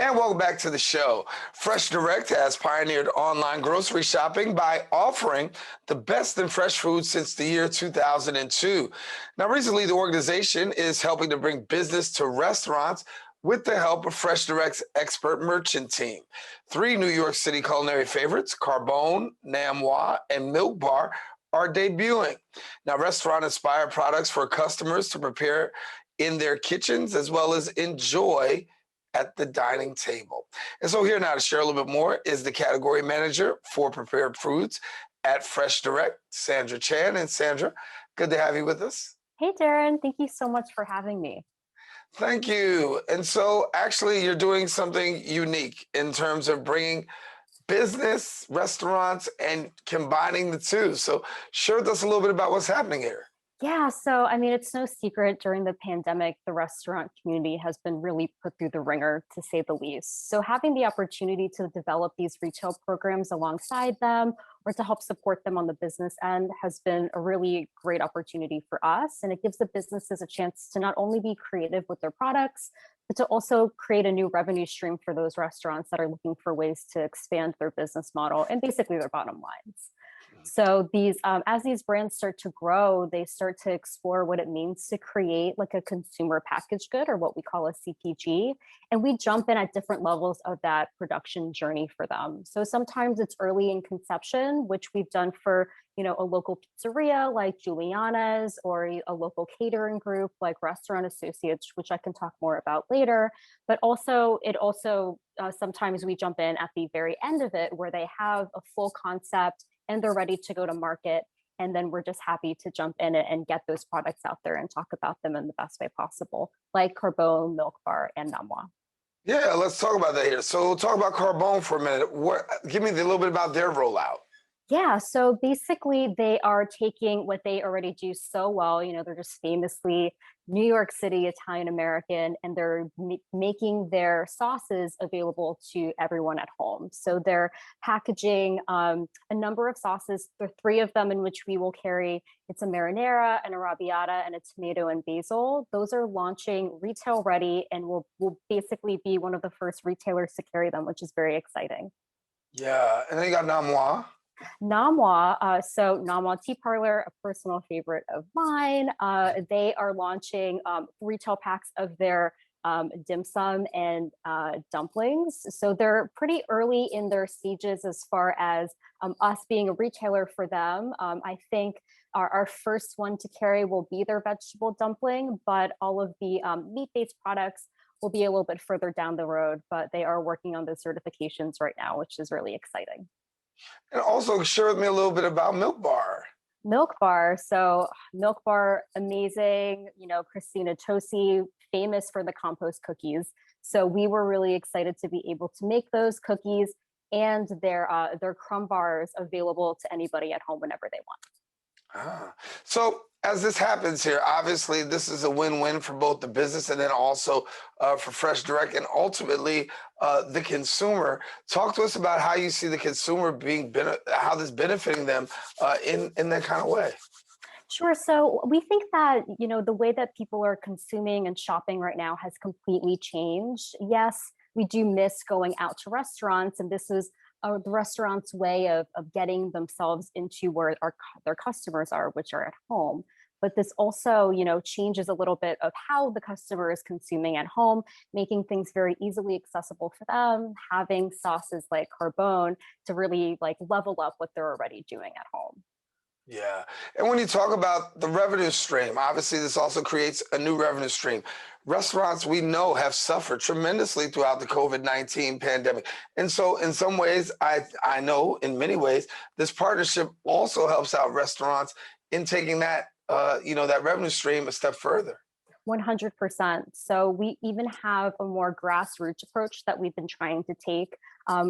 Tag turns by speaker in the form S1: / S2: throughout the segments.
S1: And welcome back to the show. FreshDirect has pioneered online grocery shopping by offering the best in fresh food since the year 2002. Now, recently, the organization is helping to bring business to restaurants with the help of FreshDirect's expert merchant team. Three New York City culinary favorites, Carbone, Namois, and Milk Bar, are debuting. Now, restaurant-inspired products for customers to prepare in their kitchens as well as enjoy at the dining table. And so here now to share a little bit more is the category manager for prepared foods at FreshDirect, Sandra Chan. And Sandra, good to have you with us.
S2: Hey, Darren, thank you so much for having me.
S1: Thank you. And so actually you're doing something unique in terms of bringing business, restaurants, and combining the two. So share with us a little bit about what's happening here.
S2: Yeah, so I mean, it's no secret during the pandemic, the restaurant community has been really put through the ringer, to say the least. So having the opportunity to develop these retail programs alongside them or to help support them on the business end has been a really great opportunity for us. And it gives the businesses a chance to not only be creative with their products, but to also create a new revenue stream for those restaurants that are looking for ways to expand their business model and basically their bottom lines. So these, as these brands start to grow, they start to explore what it means to create like a consumer packaged good, or what we call a CPG. And we jump in at different levels of that production journey for them. So sometimes it's early in conception, which we've done for, a local pizzeria like Juliana's, or a local catering group like Restaurant Associates, which I can talk more about later. But also, sometimes we jump in at the very end of it where they have a full concept and they're ready to go to market. And then we're just happy to jump in and get those products out there and talk about them in the best way possible, like Carbone, Milk Bar, and Namois.
S1: Yeah, let's talk about that here. So we'll talk about Carbone for a minute. Give me a little bit about their rollout.
S2: Yeah, so basically they are taking what they already do so well. They're just famously New York City Italian American, and they're making their sauces available to everyone at home. So they're packaging a number of sauces. There are three of them in which we will carry. It's a marinara, an arrabbiata, and a tomato and basil. Those are launching retail ready and will basically be one of the first retailers to carry them, which is very exciting.
S1: Yeah, and then you got Namois.
S2: Namois, so Namois Tea Parlor, a personal favorite of mine. They are launching retail packs of their dim sum and dumplings. So they're pretty early in their stages as far as us being a retailer for them. I think our first one to carry will be their vegetable dumpling, but all of the meat-based products will be a little bit further down the road, but they are working on those certifications right now, which is really exciting.
S1: And also share with me a little bit about Milk Bar.
S2: Milk Bar. So Milk Bar, amazing. Christina Tosi, famous for the compost cookies. So we were really excited to be able to make those cookies and their crumb bars available to anybody at home whenever they want.
S1: So as this happens here, obviously this is a win-win for both the business and then also for FreshDirect and ultimately the consumer. Talk to us about how you see the consumer how this benefiting them in that kind of way.
S2: Sure. So we think that, the way that people are consuming and shopping right now has completely changed. Yes, we do miss going out to restaurants, and this is the restaurant's way of getting themselves into where their customers are, which are at home. But this also, changes a little bit of how the customer is consuming at home, making things very easily accessible for them, having sauces like Carbone to really level up what they're already doing at home.
S1: Yeah. And when you talk about the revenue stream, obviously this also creates a new revenue stream. Restaurants, we know, have suffered tremendously throughout the COVID-19 pandemic. And so in some ways, I know in many ways, this partnership also helps out restaurants in taking that, that revenue stream a step further.
S2: 100%. So we even have a more grassroots approach that we've been trying to take.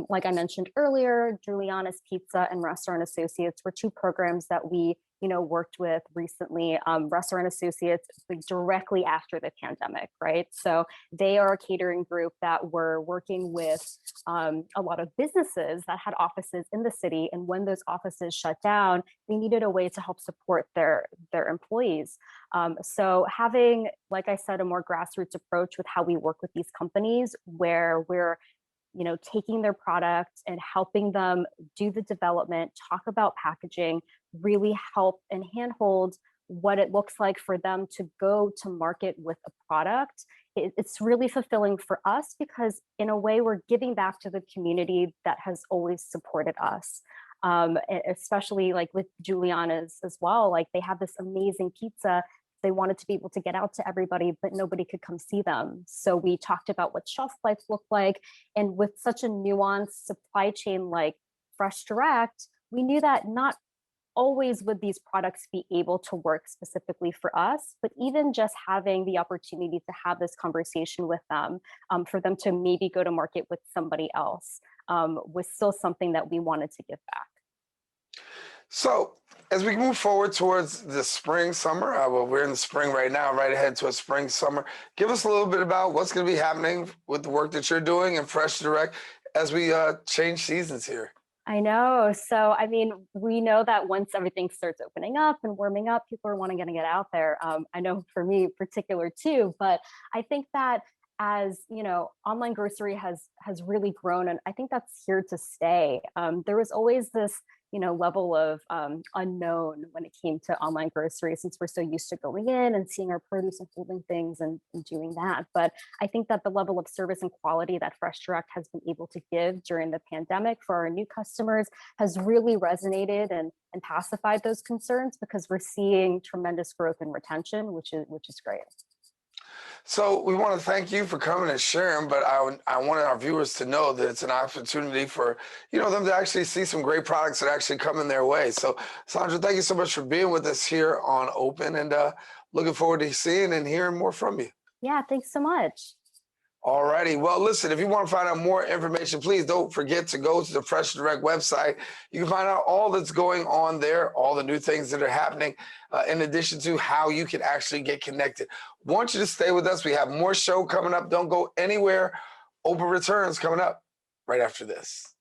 S2: Like I mentioned earlier, Juliana's Pizza and Restaurant Associates were two programs that we worked with recently, Restaurant Associates, like directly after the pandemic, right? So they are a catering group that were working with a lot of businesses that had offices in the city. And when those offices shut down, they needed a way to help support their employees. So having, like I said, a more grassroots approach with how we work with these companies, where we're taking their product and helping them do the development, talk about packaging, really help and handhold what it looks like for them to go to market with a product. It's really fulfilling for us because in a way we're giving back to the community that has always supported us. Especially like with Juliana's as well, like they have this amazing pizza. They wanted to be able to get out to everybody, but nobody could come see them. So we talked about what shelf life looked like. And with such a nuanced supply chain like FreshDirect, we knew that not always would these products be able to work specifically for us, but even just having the opportunity to have this conversation with them, for them to maybe go to market with somebody else, was still something that we wanted to give back.
S1: So as we move forward towards the spring, summer, well, we're in the spring right now, right ahead to a spring, summer. Give us a little bit about what's going to be happening with the work that you're doing in FreshDirect as we change seasons here.
S2: I know. So, I mean, we know that once everything starts opening up and warming up, people are wanting to get out there. I know for me in particular too, but I think that as online grocery has really grown, and I think that's here to stay. There was always this level of unknown when it came to online grocery, since we're so used to going in and seeing our produce and holding things and doing that. But I think that the level of service and quality that FreshDirect has been able to give during the pandemic for our new customers has really resonated and pacified those concerns, because we're seeing tremendous growth and retention, which is great.
S1: So we want to thank you for coming and sharing, but I wanted our viewers to know that it's an opportunity for them to actually see some great products that actually come in their way. So Sandra, thank you so much for being with us here on Open, and looking forward to seeing and hearing more from you.
S2: Yeah, thanks so much.
S1: All righty. Well, listen, if you want to find out more information, please don't forget to go to the FreshDirect website. You can find out all that's going on there, all the new things that are happening, in addition to how you can actually get connected. Want you to stay with us. We have more show coming up. Don't go anywhere. Open returns coming up right after this.